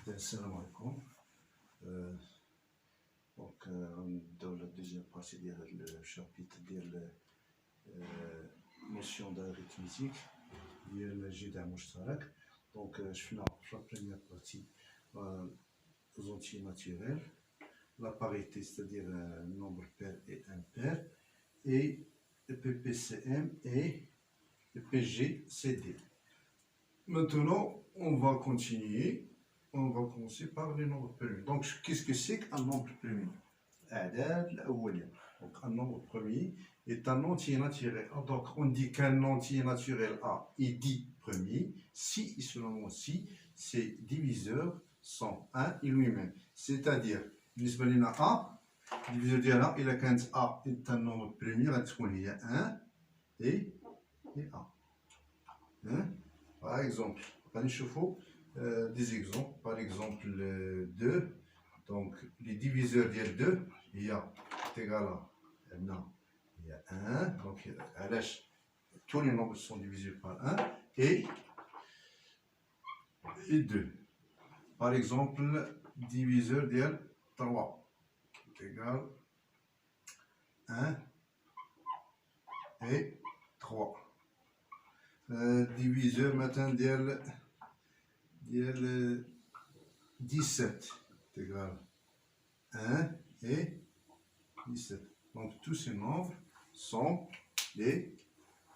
Assalamu alaikum. Donc, dans la deuxième partie du chapitre de la notion d'arithmétique, il y a le Jida Mushtarak. Donc, je fais la première partie aux entiers naturels, la parité, c'est-à-dire nombre pair et impair, et le PPCM et le PGCD. Maintenant, on va continuer. On va commencer par les nombres premiers. Donc, qu'est-ce que c'est qu'un nombre premier? Donc, un nombre premier est un entier naturel. Donc, on dit qu'un entier naturel A est dit premier si et seulement si ses diviseurs sont 1 et lui-même. C'est-à-dire, A, diviseur de A, il a quand A est un nombre premier, il y a 1 et A. Hein? Par exemple, des exemples. Par exemple, 2. Donc, les diviseurs de 2, il y a égal à il y a 1. Donc, tous les nombres sont divisés par 1 et 2. Par exemple, diviseur de 3 égal 1 et 3. Diviseur maintenant de 17 égal 1 et 17. Donc tous ces nombres sont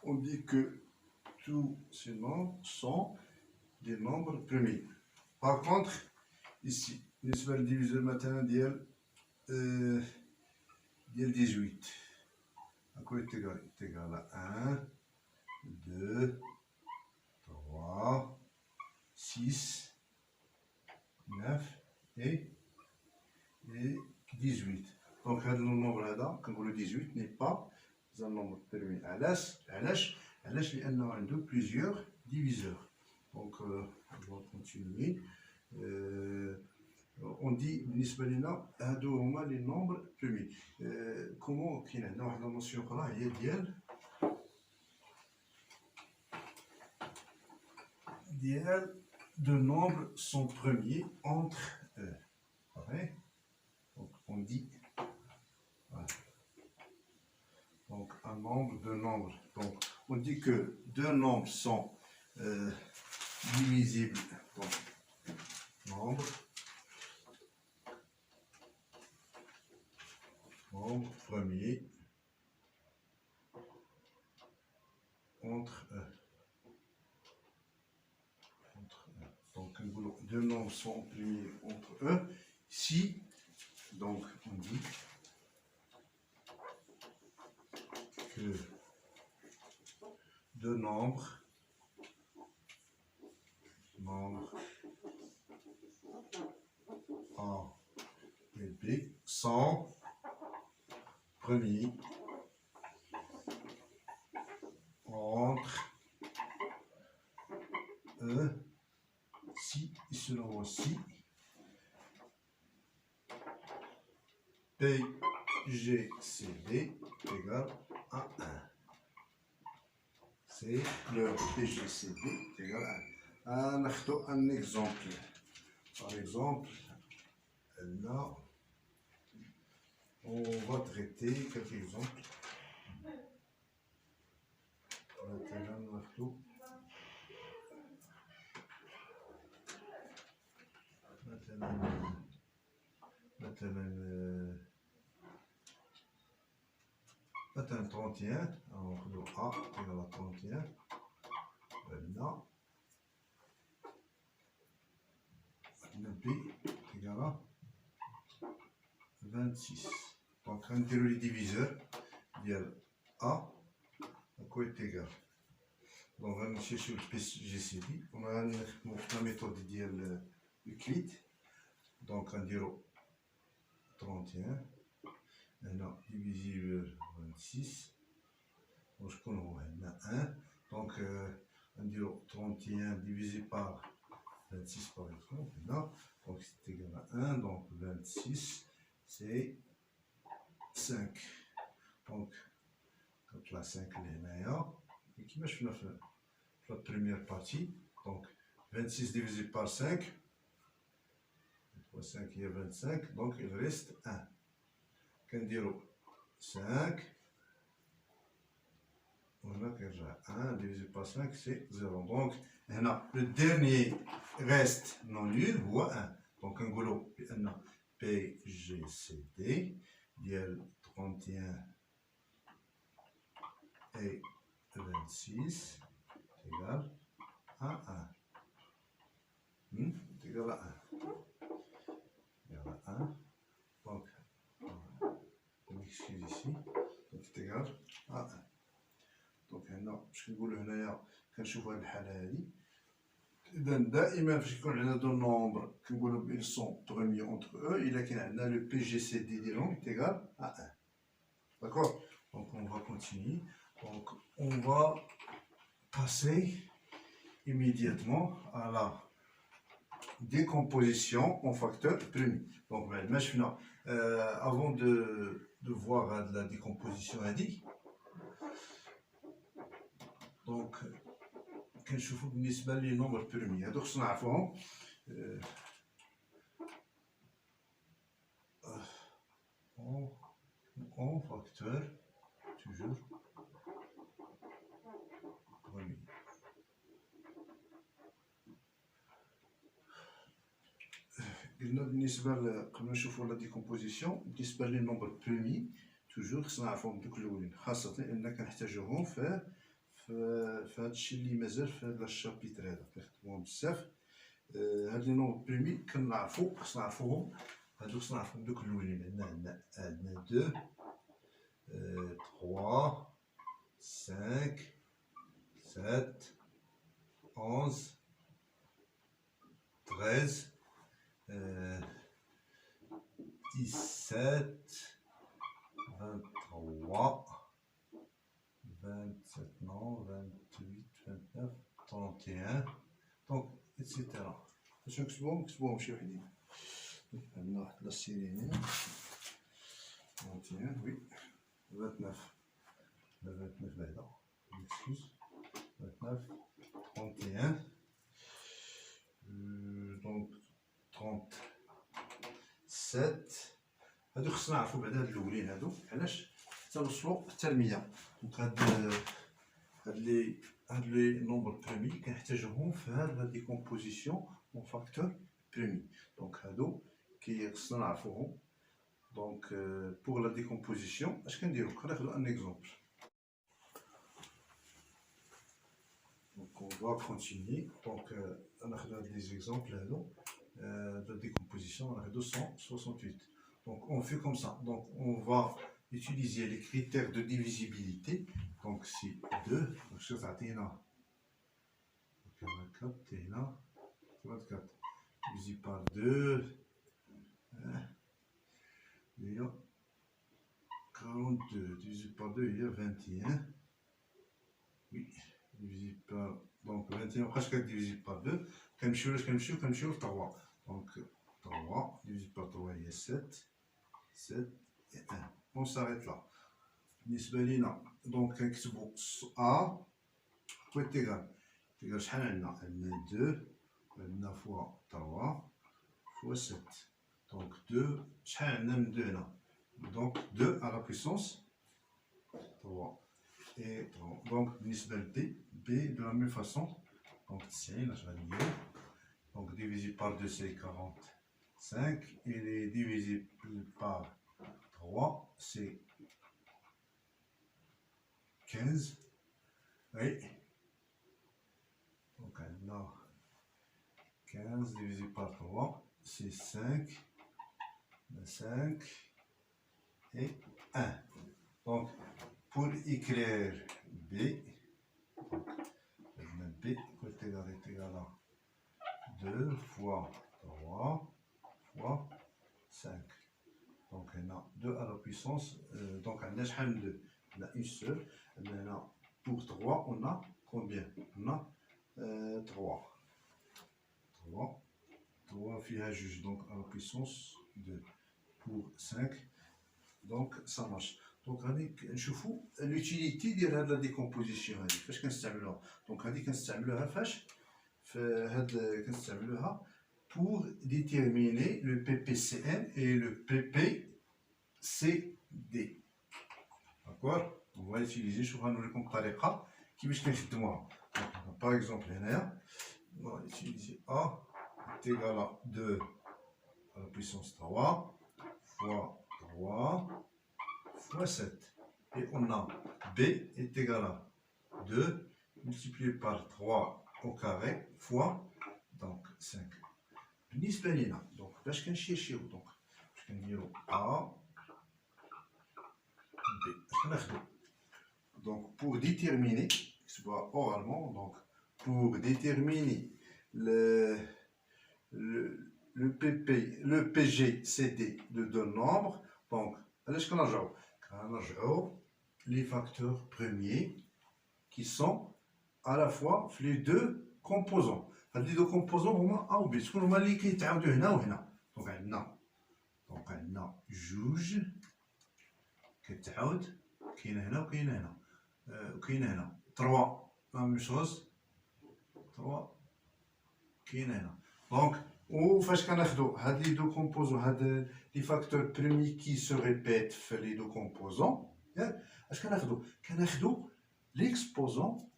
on dit que tous ces nombres sont des nombres premiers. Par contre, ici, le diviseur maintenant de 18. À quoi est égal? Est égal à 1, 2, 3, 6, 9 et 18. Donc, le nombre là, comme le 18, n'est pas un nombre premier. Il y a plusieurs diviseurs. Donc, on va continuer. On dit, les nombres premiers. Comment on a la notion de nombres sont premiers entre eux. Okay? Donc, on dit donc un nombre de nombres. Donc, on dit que deux nombres sont divisibles. Donc, nombre premier entre eux. Donc, deux nombres sont premiers entre eux. Si, donc, on dit que deux nombres A et B sont premiers entre eux si et seulement si PGCD égale à 1. C'est le PGCD égale à 1. Un exemple. Par exemple, là, on va traiter quelques exemples. Maintenant 31, alors le A égale à 31, là, le B égale à 26. Donc, on dit le diviseur de A, à quoi est égal? Donc, on va chercher le PGCD. On a la méthode de Euclide. Donc, on dit 31. On divisible 26. Donc, on a 1. Donc, on dit 31 divisé par 26 par exemple. Là. Donc, c'est égal à 1. Donc, 26, c'est 5. Donc, quand la 5 est meilleure, et qui marche la première partie. Donc, 26 divisé par 5, fois 5 il y a 25, donc il reste 1. كنديرو 5. On a déjà 1 divisé par 5, c'est 0. Donc, le dernier reste non nul, ou 1. Donc, on a PGCD, ديال 31 et 26 égale à 1. C'est égal à 1. Égal à 1. Donc, on m'excuse ici. Donc, c'est égal à 1. دونك هنا باش كنقولو هنايا كنشوفو هاد الحالة هادي. إذا دائما فاش يكون عندنا دو نومبر كنقولو ils sont premiers entre eux. إلا كان عندنا لو بي جي سي دي ديالهم est égal à 1. D'accord? Donc on va continuer. Donc on va passer immédiatement à la décomposition en facteur premier. Donc avant de voir la décomposition هادي. دونك كنشوفو بالنسبه لي نومبر بيرمي هادوك خصنا نعرفوهم اون فاكتور توجور برومي. قلنا بالنسبه قبل نشوفو لا ديكومبوزيسيون بالنسبه لي نومبر بيرمي توجور خصنا نعرفوهم دوك الاولين، خاصه ان كنحتاجوهم في هادشي اللي مازال في هاد الشابيتر هذا كنخدموهم بزاف. هاد لي نومبر بريمي كنعرفو خصنا نعرفوهم هادو، خصنا نعرفوهم دوك الاولين. عندنا 2 3 5 7 11 13 17 23 27, non, 28, 29, 31, donc, etc. باش نكتبوهم شي وحدين. عندنا واحد لا سيري هنا 31 وي 29 بعدا اكسكوز 29 31 دونك 37. هادو خصنا نعرفو بعدا هاد الاولين هادو علاش حتى نوصلو حتى ل 100. دونك هاد لي نومبر بريمي كنحتاجوهم في هاد لا ديكومبوزيسيون اون فاكتور بريمي. دونك هادو خصنا نعرفوهم. دونك بوغ لا ديكومبوزيسيون اش كنديرو؟ كناخدو ان اكزومبل. دونك اون فا كونتيني. دونك ناخدو هاد لي زيكزومبل هادو de décomposition on a 268. Donc on fait comme ça. Donc on va utiliser les critères de divisibilité. Donc si 2, donc ça a été là. 44 et là 24 divisé par 2. Il y a 42 divisé par 2, il y a 21. Oui, divisé par donc 21 presque divisé par 2. كنمشيو 3. Donc 3 divisé par 3 il y a 7 et 1. On s'arrête là. بالنسبة لينا دونك كنكتبو A est égal شحال عندنا؟ عندنا 2 عندنا فوا 3 فوا 7. دونك 2 شحال عندنا من 2 هنا؟ دونك 2 à la puissance 3 et 3. دونك بالنسبة ل B de la même façon. Donc 90 اش غادي نديرو؟ Donc divisé par 2 c'est 45 et les divisé par 3 c'est 15. Oui. Donc on a 15 divisé par 3 c'est 5. 5 et 1. Donc pour écrire B, B est égal à 2 fois 3 fois 5. Donc on a 2 à la puissance. Donc on a 2. On a une seule. Pour 3, on a combien? On a 3. 3 fait juge. Donc à la puissance 2. Pour 5. Donc ça marche. Donc غادي نشوفوا l'utilité ديال هاد لا ديكومبوزيسيون هادي فاش كنستعملوها. دونك هادي كنستعملوها فاش؟ في هاد كنستعملوها pour déterminer le PPCM et le PPCD. D'accord? On va utiliser, je vais nous comparer qui veut que par exemple, on va utiliser A est égal à 2 à la puissance 3 fois 3 fois 7. Et on a B est égal à 2 multiplié par 3 au carré fois donc 5. بالنسبة لينا دونك باش كنشيرشيو دونك باش كنديرو A B باش كناخدو donc pour déterminer soit oralement donc pour déterminer le PP le PGCD de deux nombres donc علاش كنرجعو les facteurs premiers qui sont à la fois les deux composants. Les deux composants هما A و B. شكون هما اللي كيتعاودوا هنا وهنا. دونك عندنا جوج كتعاود كاينه هنا وكاينه هنا. وكاينه هنا 3 لا ميم شوز 3 كاينه هنا. دونك وفاش كناخدو هاد لي دو كومبوزون هاد لي فاكتور بروميي كي سو ريبيت في لي دو كومبوزون ياك اش كناخدو ليكسبوزون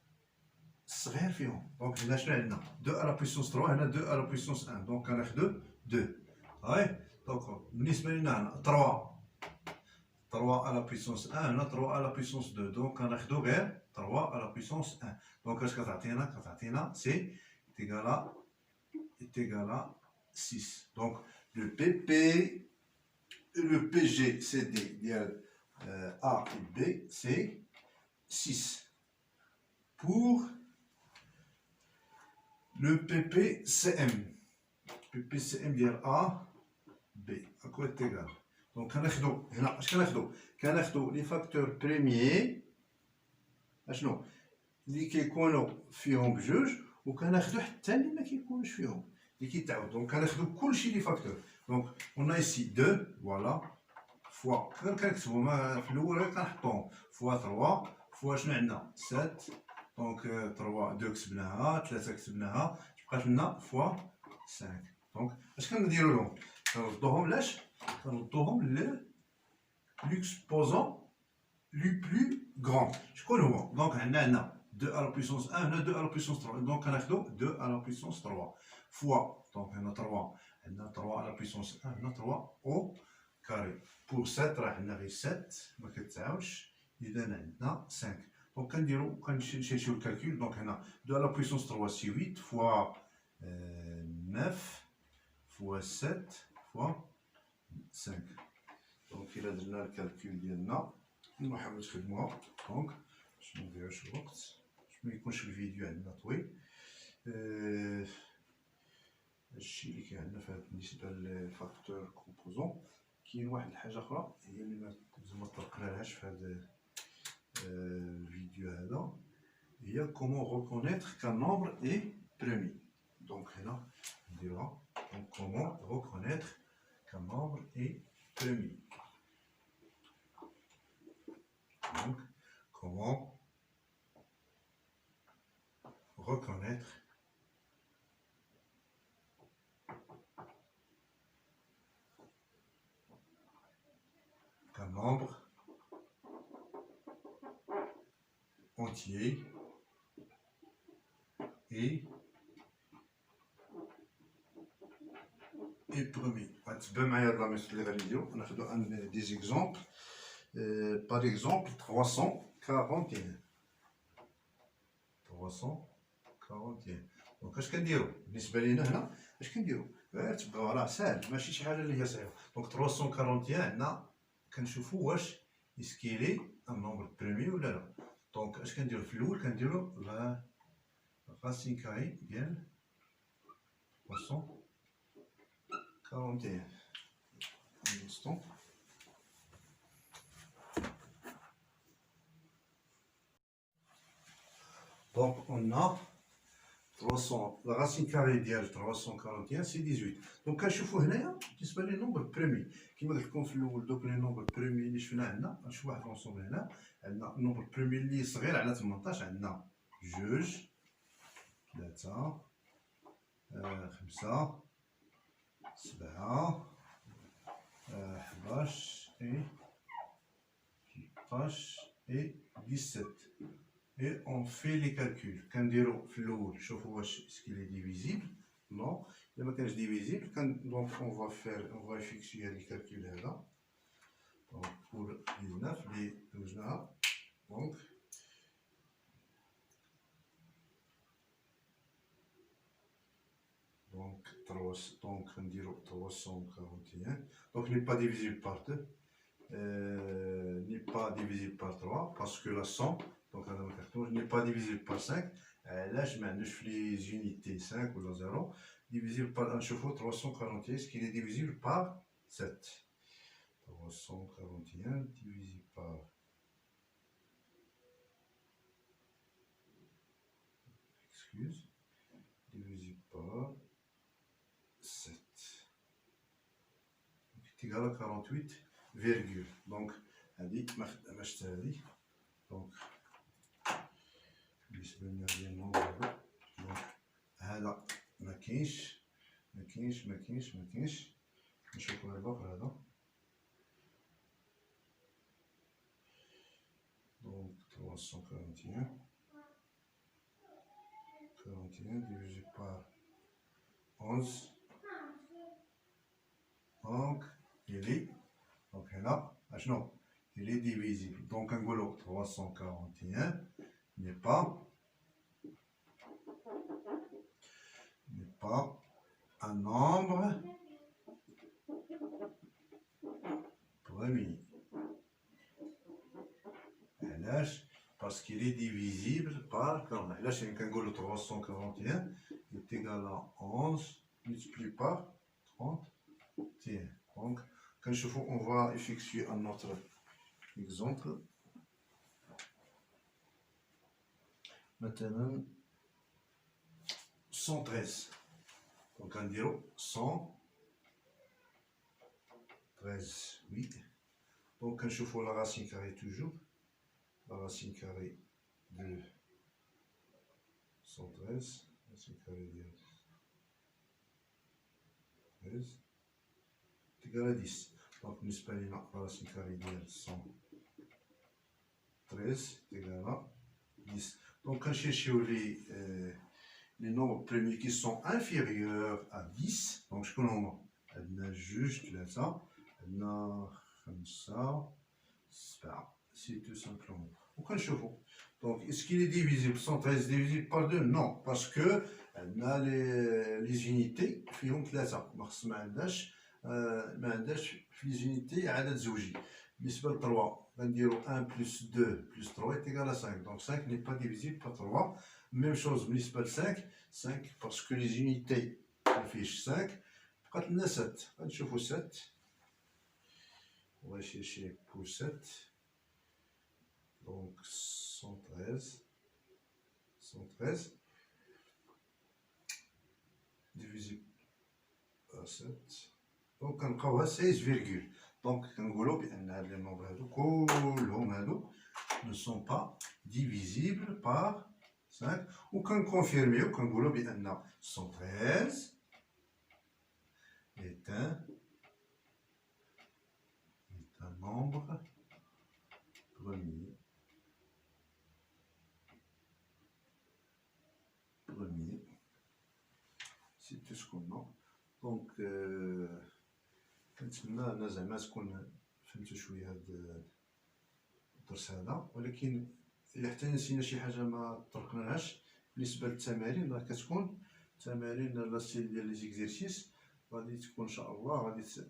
الصغير فيهم. دونك هنا شنو عندنا 2 على بويسونس 3 هنا 2 على بويسونس 1 دونك كناخدو 2 هاي دونك بالنسبه لينا هنا 3 على بويسونس 1 هنا 3 على بويسونس 2 دونك كناخدو غير 3 على بويسونس 1 دونك اش كتعطينا سي est égal à 6. Donc le PP, le PGCD A et B, c'est 6. Pour le PPCM, PPCM A, B, à quoi est égal? Donc كناخدو les facteurs premiers اشنو اللي كيكونوا فيهم بجوج وكناخدو حتى اللي ما كيكونوش فيهم اللي كيتعاود دونك كناخدو كلشي لي فاكتور دونك اون ايسي 2 فوالا فوا كنكتبو ما في الاول كنحطوهم فوا 3 فوا شنو عندنا 7 دونك 3 2 كتبناها 3 كتبناها بقات لنا فوا 5 دونك اش كنديرو لهم كنردوهم لاش كنردوهم l'exposant le plus grand شكون هو دونك عندنا 2 à la puissance 1 هنا 2 à la puissance 3 donc كناخدو 2 à la puissance 3 fois donc هنا 3 عندنا 3 à la puissance 1 هنا 3 au carré pour 7 راه عندنا غير 7 ما كتعاودش اذا عندنا 5 دونك كنمشيو الكالكول دونك هنا 2 à la puissance 3 c'est 8 fois 9 fois 7 fois 5 دونك إلا درنا الكالكول ديالنا نحاول نخدموها دونك باش منضيعوش الوقت باش ميكونش الفيديو عندنا طويل. هادشي اللي كاين عندنا بالنسبة للفاكتور كومبوزون. كاين واحد الحاجة أخرى هي اللي مطرقنالهاش في هاد الفيديو هذا هي كومون ريكونيتر كان نومبر إي برومي. دونك هنا نديروها دونك كومون ريكونيتر كان نومبر إي برومي. Donc, comment reconnaître qu'un nombre entier est premier. غتبان معايا هاد لا ميثود اللي غادي نديرو ناخدو des exemples. Par exemple 341 دونك اش كنديرو بالنسبه لينا هنا اش كنديرو غير تبعوا راه ساهل ماشي شي حاجه اللي هي صعيبه دونك 341 عندنا كنشوفوا واش اسكيلي ان نومبر برومي ولا لا دونك اش كنديرو في الاول كنديرو لا راسين كاري ديال 341 انستون. Donc on a 300, la racine carrée ديال 341 c'est 18. Donc كنشوفوا هنايا بالنسبه لي نومبر برومي كيما قلت لكم في الاول دوك لي نومبر برومي اللي شفنا عندنا غنشوف واحد لونسومبل هنا عندنا نومبر برومي اللي صغير على 18 عندنا 2 3 5 A, 11 et 16 et 17. Et on fait les calculs. Quand on fait l'eau, est-ce qu'il est divisible? Non, il n'est pas divisible. Donc on va effectuer les calculs là. Donc pour les 9, les 12 là. Donc on dit 341. Donc il n'est pas divisible par 2. N'est pas divisible par 3 parce que la somme, donc n'est pas divisible par 5. Là, je mets les unités 5 ou 0, divisible par un chevaux 341, ce qui est divisible par 7. 341 divisé par divisé par 7. C'est égal à 48, virgule. Donc, هذيك ما شفت هذيك. دونك بالنسبة لنا ديال النومبر هذا، دونك هذا ما كاينش. نشوفو الآخر هذا. دونك 341 divisé par 11. Donc, il est, donc là, il est divisible. Donc, un golo 341 n'est pas un nombre premier. Parce qu'il est divisible par, là, c'est un golo 341 est égal à 11 multiplié par 30. Donc, quand je fais, on va effectuer un autre exemple. Maintenant, 113. Donc, on dirait 113. Oui. Donc, quand je fais la racine carrée toujours, la racine carrée de 113, racine carrée de 13. égal à 10. Donc, nous spécifions la racine carrée de 113 est égal à 10. Donc, quand je cherche les nombres premiers qui sont inférieurs à 10, donc je connais on a juste là ça, on a comme ça, c'est tout simplement. Donc, quand je vois, donc est-ce qu'il est divisible? 113 divisible par 2? Non, parce que on a les unités qui ont là ça. ما عندهاش في لي زونيتي عدد زوجي. بالنسبه ل 3 غنديرو 1 بلس 2 بلس 3 est égal à 5. Donc 5 n'est pas divisible par 3. Même chose بالنسبه ل 5 parce que les unités affichent 5 بقات لنا 7. غنشوفو 7. On va chercher pour 7. Donc 113 divisé par 7. Donc, كنلقاوها 16 virgule. Donc, كنقولوا بأن هاد لي نومبر هادو كلهم هادو ne sont pas divisibles par 5. وكنكونفيرميو كنقولوا بأن 113 est un nombre premier. C'est tout ce qu'on a. Donc, كنتمنى أن زعما تكون فهمتو شوية هاد الدرس هذا، ولكن إلا حتى نسينا شي حاجة ما طرقناهاش بالنسبة للتمارين، راه كتكون تمارين لا ستيل ديال لي زيكزيرسيس غادي تكون إن شاء الله غادي في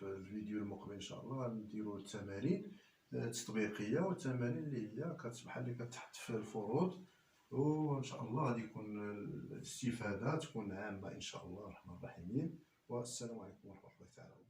الفيديو المقبل إن شاء الله غنديرو التمارين التطبيقية والتمارين اللي هي كتبحال اللي كتحط في الفروض، وإن شاء الله غادي يكون الاستفادة تكون عامة إن شاء الله الرحمن الرحيم. والسلام عليكم ورحمة الله تعالى.